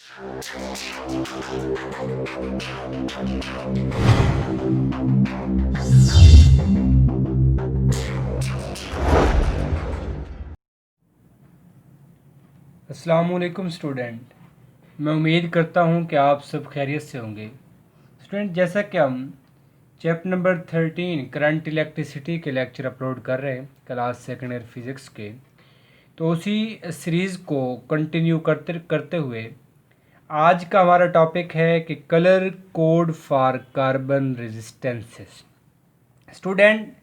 अस्सलामुअलैकुम स्टूडेंट, मैं उम्मीद करता हूँ कि आप सब खैरियत से होंगे। स्टूडेंट, जैसा कि हम चैप्टर नंबर 13 करंट इलेक्ट्रिसिटी के लेक्चर अपलोड कर रहे हैं क्लास सेकेंड ईयर फिज़िक्स के, तो उसी सीरीज़ को कंटिन्यू करते करते हुए आज का हमारा टॉपिक है कि colour code for carbon resistances. Student,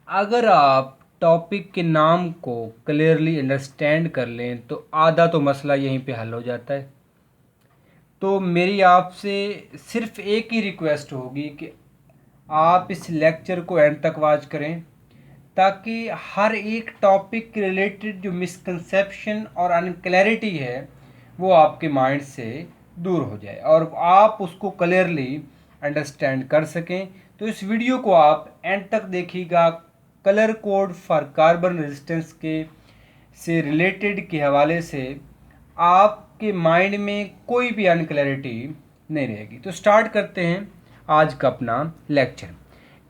अगर आप टॉपिक के नाम को क्लियरली अंडरस्टैंड कर लें तो आधा तो मसला यहीं पे हल हो जाता है। तो मेरी आपसे सिर्फ एक ही रिक्वेस्ट होगी कि आप इस लेक्चर को एंड तक वॉच करें, ताकि हर एक टॉपिक के रिलेटेड जो मिसकंसेप्शन और अनक्लैरिटी है वो आपके माइंड से दूर हो जाए और आप उसको क्लियरली अंडरस्टैंड कर सकें। तो इस वीडियो को आप एंड तक देखिएगा। Colour code for carbon resistance के से रिलेटेड के हवाले से आपके माइंड में कोई भी अनक्लैरिटी नहीं रहेगी। तो स्टार्ट करते हैं आज का अपना lecture,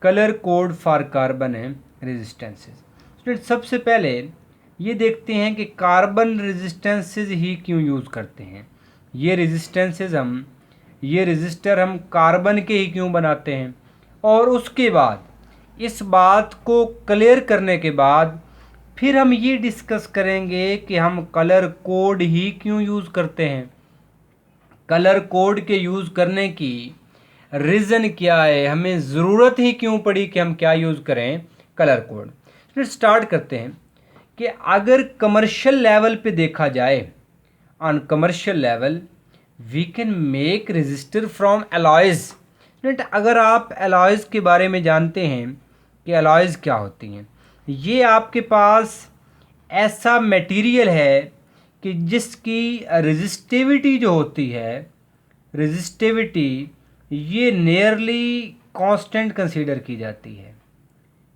colour code for carbon resistances. Student, सबसे पहले ये देखते हैं कि कार्बन रेजिस्टेंसेस ही क्यों यूज़ करते हैं। ये रेजिस्टर हम कार्बन के ही क्यों बनाते हैं, और उसके बाद इस बात को क्लियर करने के बाद फिर हम ये डिस्कस करेंगे कि हम कलर कोड ही क्यों यूज़ करते हैं, कलर कोड के यूज़ करने की रीज़न क्या है, हमें ज़रूरत ही क्यों पड़ी कि हम क्या यूज़ करें कलर कोड। फिर स्टार्ट करते हैं कि अगर कमर्शियल लेवल पे देखा जाए, on commercial level we can make register from alloys. अगर आप एलॉयज़ के बारे में जानते हैं कि एलॉयज़ क्या होती हैं, ये आपके पास ऐसा मटेरियल है कि जिसकी रेजिस्टिविटी जो होती है, रेजिस्टिविटी ये नियरली कांस्टेंट कंसीडर की जाती है।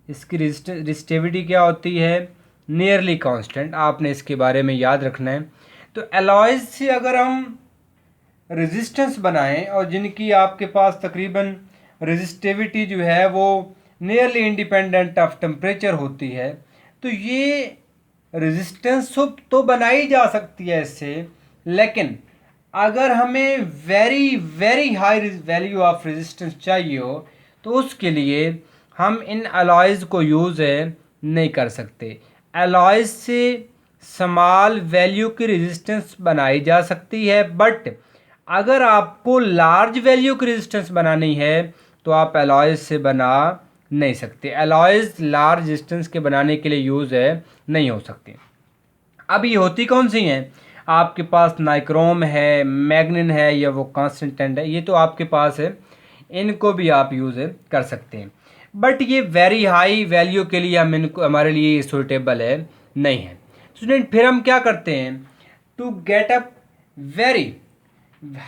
इसकी रेजिस्टिविटी क्या होती है, नियरली कांस्टेंट। आपने इसके बारे में याद रखना है। तो एलॉयज़ से अगर हम रेजिस्टेंस बनाएं और जिनकी आपके पास तकरीबन रेजिस्टिविटी जो है वो नियरली इंडिपेंडेंट ऑफ टेम्परेचर होती है, तो ये रेजिस्टेंस तो बनाई जा सकती है इससे। लेकिन अगर हमें very very high value of resistance चाहिए हो तो उसके लिए हम इन अलॉयज़ को यूज़ नहीं कर सकते। अलॉयज़ से स्मॉल वैल्यू की रेजिस्टेंस बनाई जा सकती है, बट अगर आपको लार्ज वैल्यू की रेजिस्टेंस बनानी है तो आप अलॉयज़ से बना नहीं सकते। अलॉयज़ लार्ज रेजिस्टेंस के बनाने के लिए यूज़ नहीं हो सकती। अब ये होती कौन सी हैं, आपके पास नाइक्रोम है, मैग्निन है, या वो कांस्टेंटेंट है, ये तो आपके पास है, इनको भी आप यूज़ कर सकते हैं। बट ये वेरी हाई वैल्यू के लिए हम इनको हमारे लिए सूटेबल है नहीं है। स्टूडेंट, फिर हम क्या करते हैं to get up very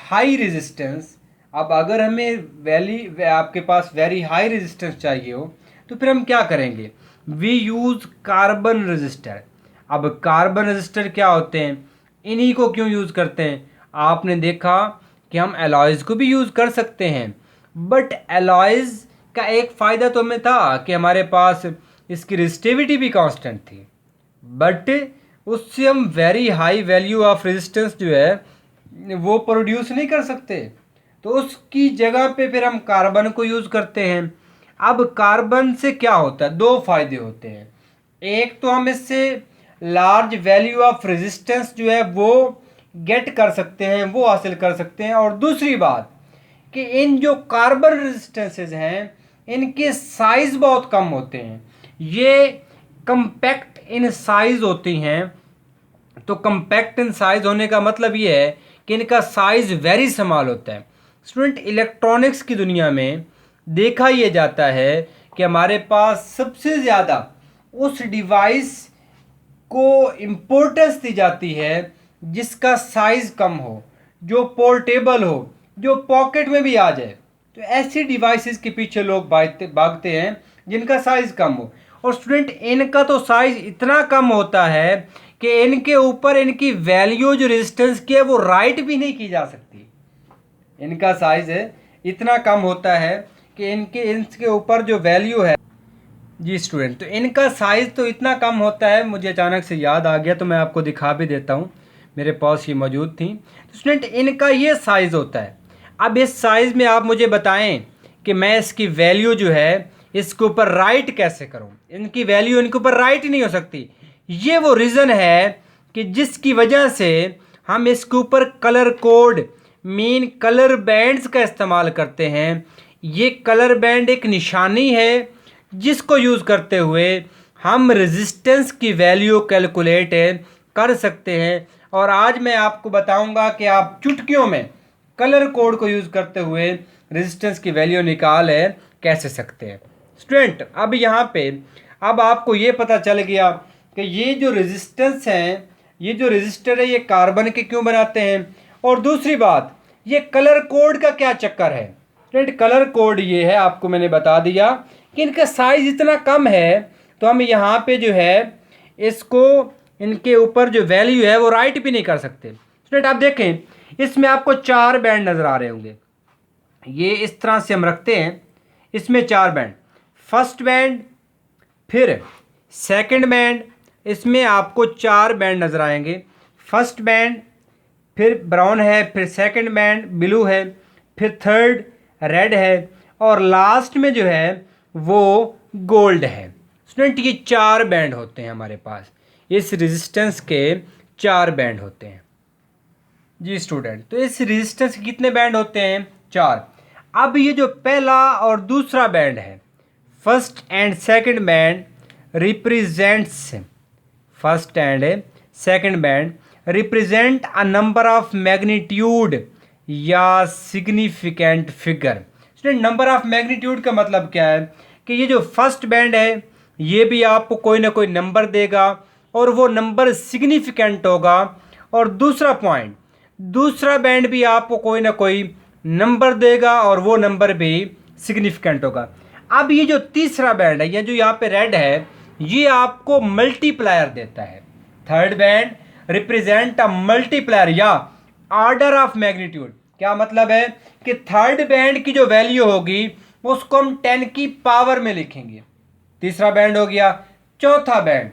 high resistance. अब अगर हमें आपके पास वेरी हाई रेजिस्टेंस चाहिए हो तो फिर हम क्या करेंगे, वी यूज़ कार्बन रेजिस्टर। अब कार्बन रेजिस्टर क्या होते हैं, इन्हीं को क्यों यूज़ करते हैं। आपने देखा कि हम एलॉयज़ को भी यूज़ कर सकते हैं, बट एलॉयज़ का एक फ़ायदा तो हमें था कि हमारे पास इसकी रेजिस्टिविटी भी कांस्टेंट थी, बट उससे हम very high value of resistance जो है वो प्रोड्यूस नहीं कर सकते। तो उसकी जगह पे फिर हम कार्बन को यूज़ करते हैं। अब कार्बन से क्या होता है, दो फायदे होते हैं। एक तो हम इससे लार्ज वैल्यू ऑफ रेजिस्टेंस जो है वो गेट कर सकते हैं, वो हासिल कर सकते हैं, और दूसरी बात कि इन जो कार्बन रेजिस्टेंसेज हैं इनके साइज बहुत कम होते हैं, ये कंपैक्ट इन साइज होती हैं। तो कंपैक्ट इन साइज होने का मतलब ये है कि इनका साइज वेरी स्मॉल होता है। स्टूडेंट, इलेक्ट्रॉनिक्स की दुनिया में देखा यह जाता है कि हमारे पास सबसे ज़्यादा उस डिवाइस को इम्पोर्टेंस दी जाती है जिसका साइज़ कम हो, जो पोर्टेबल हो, जो पॉकेट में भी आ जाए। तो ऐसी डिवाइसेस के पीछे लोग भागते हैं जिनका साइज़ कम हो। और स्टूडेंट, इनका तो साइज़ इतना कम होता है कि इनके ऊपर इनकी वैल्यू जो रेजिस्टेंस की है वो राइट भी नहीं की जा सकती। इनका साइज इतना कम होता है कि इनके ऊपर जो वैल्यू है, जी स्टूडेंट, तो इनका साइज़ तो इतना कम होता है, मुझे अचानक से याद आ गया तो मैं आपको दिखा भी देता हूँ, मेरे पास ये मौजूद थी। तो स्टूडेंट इनका ये साइज़ होता है। अब इस साइज़ में आप मुझे बताएं कि मैं इसकी वैल्यू जो है इसके ऊपर राइट कैसे करूं। इनकी वैल्यू इनके ऊपर राइट नहीं हो सकती। ये वो रीज़न है कि जिसकी वजह से हम इसके ऊपर colour code mean colour bands का इस्तेमाल करते हैं। ये कलर बैंड एक निशानी है जिसको यूज़ करते हुए हम रेजिस्टेंस की वैल्यू कैलकुलेट कर सकते हैं। और आज मैं आपको बताऊंगा कि आप चुटकियों में कलर कोड को यूज़ करते हुए रेजिस्टेंस की वैल्यू निकाल कैसे सकते हैं। स्टूडेंट अब यहाँ पे अब आपको ये पता चल गया कि ये जो रेजिस्टेंस हैं, ये जो रेजिस्टर है ये कार्बन के क्यों बनाते हैं। और दूसरी बात, ये कलर कोड का क्या चक्कर है। स्टूडेंट कलर कोड ये है, आपको मैंने बता दिया कि इनका साइज इतना कम है तो हम यहाँ पे जो है इसको इनके ऊपर जो वैल्यू है वो राइट भी नहीं कर सकते। स्टूडेंट आप देखें इसमें आपको 4 बैंड नज़र आ रहे होंगे। ये इस तरह से हम रखते हैं, इसमें 4 बैंड, फर्स्ट बैंड फिर सेकंड बैंड, इसमें आपको 4 बैंड नज़र आएंगे। फर्स्ट बैंड फिर ब्राउन है, फिर सेकंड बैंड ब्लू है, फिर थर्ड रेड है और लास्ट में जो है वो गोल्ड है। स्टूडेंट ये 4 बैंड होते हैं हमारे पास, इस रेजिस्टेंस के 4 बैंड होते हैं। जी स्टूडेंट, तो इस रेजिस्टेंस के कितने बैंड होते हैं? 4। अब ये जो पहला और दूसरा बैंड है, first and second band represents, first and second band represent a number of magnitude या significant figure. Student number of magnitude का मतलब क्या है कि ये जो फर्स्ट बैंड है ये भी आपको कोई ना कोई नंबर देगा और वो नंबर सिग्निफिकेंट होगा। और दूसरा पॉइंट, दूसरा बैंड भी आपको कोई ना कोई नंबर देगा और वो नंबर भी सिग्निफिकेंट होगा। अब ये जो तीसरा बैंड है, ये जो यहाँ पे रेड है, ये आपको मल्टीप्लायर देता है। Third band represent a multiplier या ऑर्डर ऑफ मैग्नीट्यूड। क्या मतलब है कि थर्ड बैंड की जो वैल्यू होगी उसको हम 10 की पावर में लिखेंगे। तीसरा बैंड हो गया। चौथा बैंड,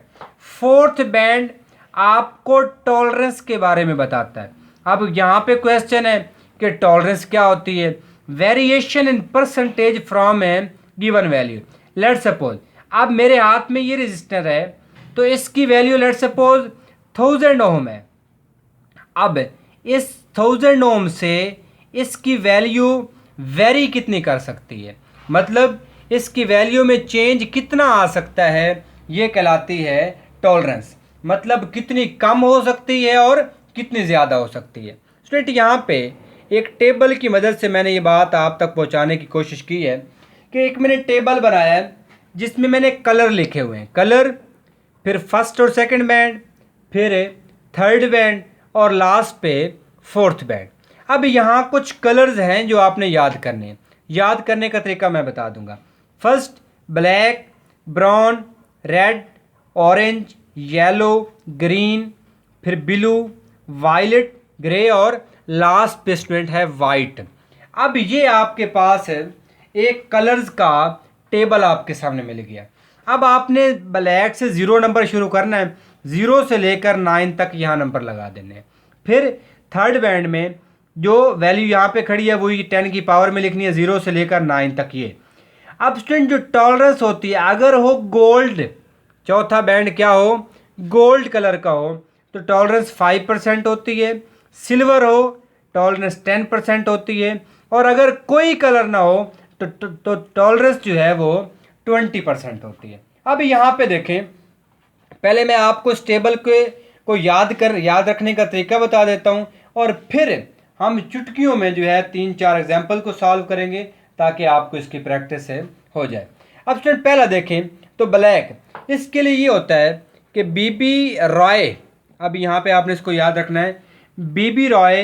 फोर्थ बैंड आपको टॉलरेंस के बारे में बताता है। अब यहाँ पे क्वेश्चन है कि टॉलरेंस क्या होती है? Variation in percentage from A given value. Let suppose अब मेरे हाथ में ये रजिस्टर है तो इसकी वैल्यू लेट सपोज 1000 ओम है। अब इस 1000 ओम से इसकी वैल्यू वेरी कितनी कर सकती है, मतलब इसकी वैल्यू में चेंज कितना आ सकता है, ये कहलाती है टॉलरेंस। मतलब कितनी कम हो सकती है और कितनी ज़्यादा हो सकती है। स्टूडेंट यहाँ पे एक टेबल की मदद से मैंने ये बात आप तक पहुँचाने की कोशिश की है कि एक मैंने टेबल बनाया है जिसमें मैंने कलर लिखे हुए हैं, कलर, फिर फर्स्ट और सेकंड बैंड, फिर थर्ड बैंड और लास्ट पे फोर्थ बैंड। अब यहाँ कुछ कलर्स हैं जो आपने याद करने हैं। याद करने का तरीका मैं बता दूंगा। First black, brown, red, orange, yellow, green, फिर ब्लू, वायलेट, ग्रे और लास्ट पे स्टूडेंट है वाइट। अब ये आपके पास है एक कलर्स का टेबल आपके सामने मिल गया। अब आपने ब्लैक से 0 नंबर शुरू करना है, 0 से लेकर 9 तक यहाँ नंबर लगा देने हैं। फिर थर्ड बैंड में जो वैल्यू यहाँ पे खड़ी है वही 10 की पावर में लिखनी है, 0 से लेकर 9 तक ये। अब स्टूडेंट जो टॉलरेंस होती है अगर हो गोल्ड, चौथा बैंड क्या हो, गोल्ड कलर का हो तो टॉलरेंस 5% होती है। सिल्वर हो टॉलरेंस 10% होती है। और अगर कोई कलर ना हो तो टॉलरेंस जो है वो 20% होती है। अब यहाँ पे देखें, पहले मैं आपको इस टेबल को याद रखने का तरीका बता देता हूँ और फिर हम चुटकियों में जो है 3-4 एग्जाम्पल को सॉल्व करेंगे ताकि आपको इसकी प्रैक्टिस हो जाए। अब स्टूडेंट पहला देखें तो ब्लैक, इसके लिए ये होता है कि बीबी रॉय, अब यहाँ पे आपने इसको याद रखना है, बीबी रॉय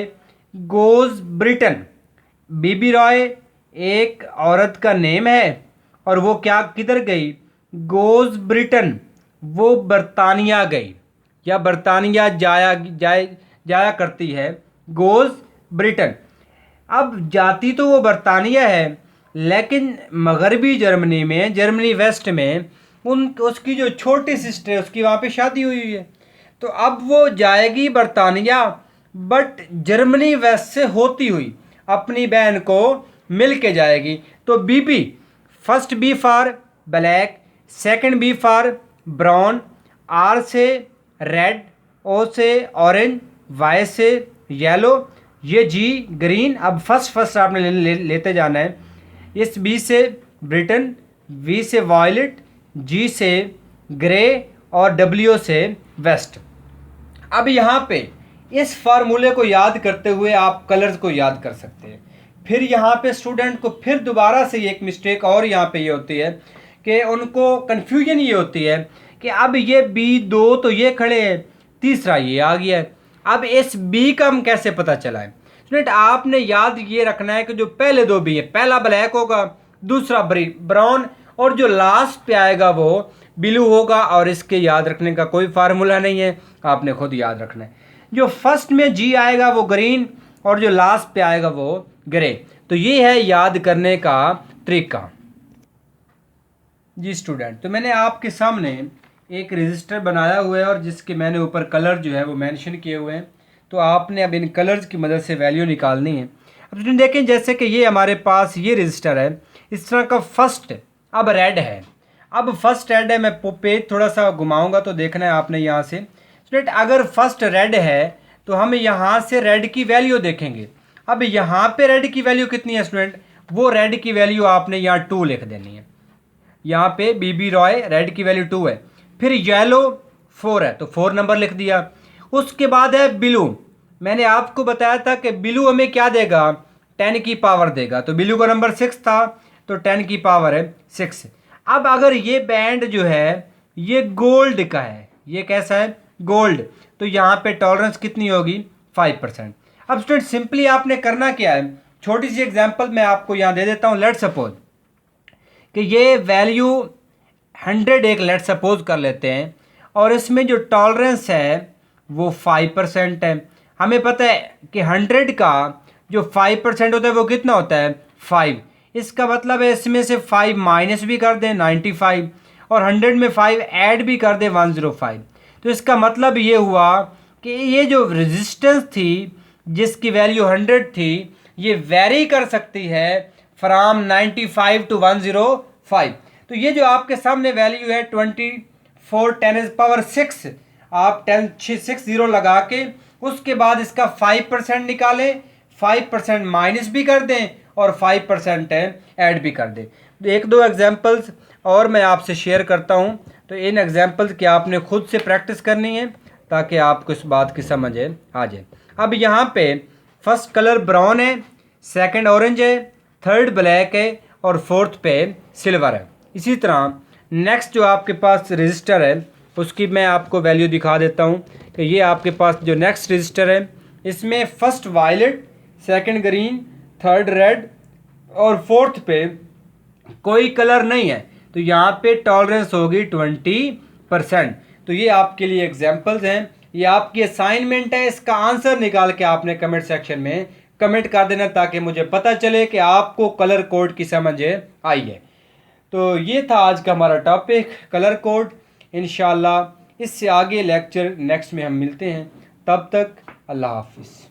गोज ब्रिटेन। बीबी रॉय एक औरत का नेम है और वो क्या किधर गई, गोज ब्रिटेन, वो बरतानिया गई। या बरतानिया जाया करती है, गोज़ ब्रिटेन। अब जाती तो वो बरतानिया है, लेकिन मगरबी जर्मनी में, जर्मनी वेस्ट में उसकी जो छोटी सिस्टर है उसकी वहाँ पे शादी हुई है, तो अब वो जाएगी बरतानिया, बट जर्मनी वेस्ट से होती हुई अपनी बहन को मिल के जाएगी। तो BB, first B for black, second B for brown, R से रेड, ओ से ऑरेंज, वाई से येलो, ये जी ग्रीन। अब फर्स्ट आपने लेते जाना है। इस बी से ब्रिटेन, वी से वायलेट, जी से ग्रे और डब्ल्यू से वेस्ट। अब यहाँ पे इस फार्मूले को याद करते हुए आप कलर्स को याद कर सकते हैं। फिर यहाँ पे स्टूडेंट को फिर दोबारा से एक मिस्टेक और यहाँ पे ये होती है कि उनको कन्फ्यूजन ये होती है कि अब ये बी दो तो ये खड़े हैं, तीसरा ये आ गया है, अब इस बी का हम कैसे पता चला है। स्टूडेंट आपने याद ये रखना है कि जो पहले दो बी है, पहला ब्लैक होगा, दूसरा ब्राउन, और जो लास्ट पे आएगा वो ब्लू होगा। और इसके याद रखने का कोई फार्मूला नहीं है, आपने खुद याद रखना है। जो फर्स्ट में जी आएगा वो ग्रीन, और जो लास्ट पे आएगा वो ग्रे। तो ये है याद करने का तरीका। जी स्टूडेंट, तो मैंने आपके सामने एक रजिस्टर बनाया हुआ है और जिसके मैंने ऊपर कलर जो है वो मेंशन किए हुए हैं। तो आपने अब इन कलर्स की मदद से वैल्यू निकालनी है। अब स्टूडेंट देखें, जैसे कि ये हमारे पास ये रजिस्टर है, इस तरह का फर्स्ट अब रेड है। अब फर्स्ट रेड है, मैं पेज थोड़ा सा घुमाऊंगा तो देखना है आपने यहाँ से। स्टूडेंट अगर फर्स्ट रेड है तो हम यहाँ से रेड की वैल्यू देखेंगे। अब यहाँ पे रेड की वैल्यू कितनी है स्टूडेंट, वो रेड की वैल्यू आपने यहाँ 2 लिख देनी है। यहाँ पे बीबी रॉय रेड की वैल्यू 2 है। फिर येलो 4 है तो 4 नंबर लिख दिया। उसके बाद है ब्लू, मैंने आपको बताया था कि ब्लू हमें क्या देगा, 10 की पावर देगा। तो ब्लू का नंबर 6 था तो 10 की पावर है 6। अब अगर ये बैंड जो है ये गोल्ड का है, ये कैसा है, गोल्ड, तो यहाँ पे टॉलरेंस कितनी होगी, 5%। अब स्टूडेंट सिंपली आपने करना क्या है, छोटी सी एग्जांपल मैं आपको यहाँ दे देता हूँ। लेट सपोज कि ये वैल्यू 100 एक लेट सपोज कर लेते हैं, और इसमें जो टॉलरेंस है वो 5% है। हमें पता है कि 100 का जो 5% होता है वो कितना होता है, 5। इसका मतलब है इसमें से 5 माइनस भी कर दें 95, और 100 में 5 ऐड भी कर दें 105। तो इसका मतलब ये हुआ कि ये जो रेजिस्टेंस थी जिसकी वैल्यू 100 थी, ये वेरी कर सकती है फ्राम 95 टू 105। तो ये जो आपके सामने वैल्यू है 24 10⁻⁶, आप 1060 लगा के उसके बाद इसका 5% निकालें, 5% माइनस भी कर दें और 5% ऐड भी कर दें। एक दो एग्जांपल्स और मैं आपसे शेयर करता हूं, तो इन एग्जांपल्स की आपने खुद से प्रैक्टिस करनी है ताकि आपको इस बात की समझ आ जाए। अब यहाँ पे फर्स्ट कलर ब्राउन है, सेकंड ऑरेंज है, थर्ड ब्लैक है और फोर्थ पे सिल्वर है। इसी तरह नेक्स्ट जो आपके पास रजिस्टर है उसकी मैं आपको वैल्यू दिखा देता हूँ कि ये आपके पास जो नेक्स्ट रजिस्टर है इसमें first violet, second green, third red और फोर्थ पे कोई कलर नहीं है, तो यहाँ पे टॉलरेंस होगी 20%। तो ये आपके लिए एग्जांपल्स हैं, ये आपकी असाइनमेंट है। इसका आंसर निकाल के आपने कमेंट सेक्शन में कमेंट कर देना ताकि मुझे पता चले कि आपको कलर कोड की समझ आई है। तो ये था आज का हमारा टॉपिक, कलर कोड। इंशाल्लाह इससे आगे लेक्चर नेक्स्ट में हम मिलते हैं, तब तक अल्लाह हाफिज़।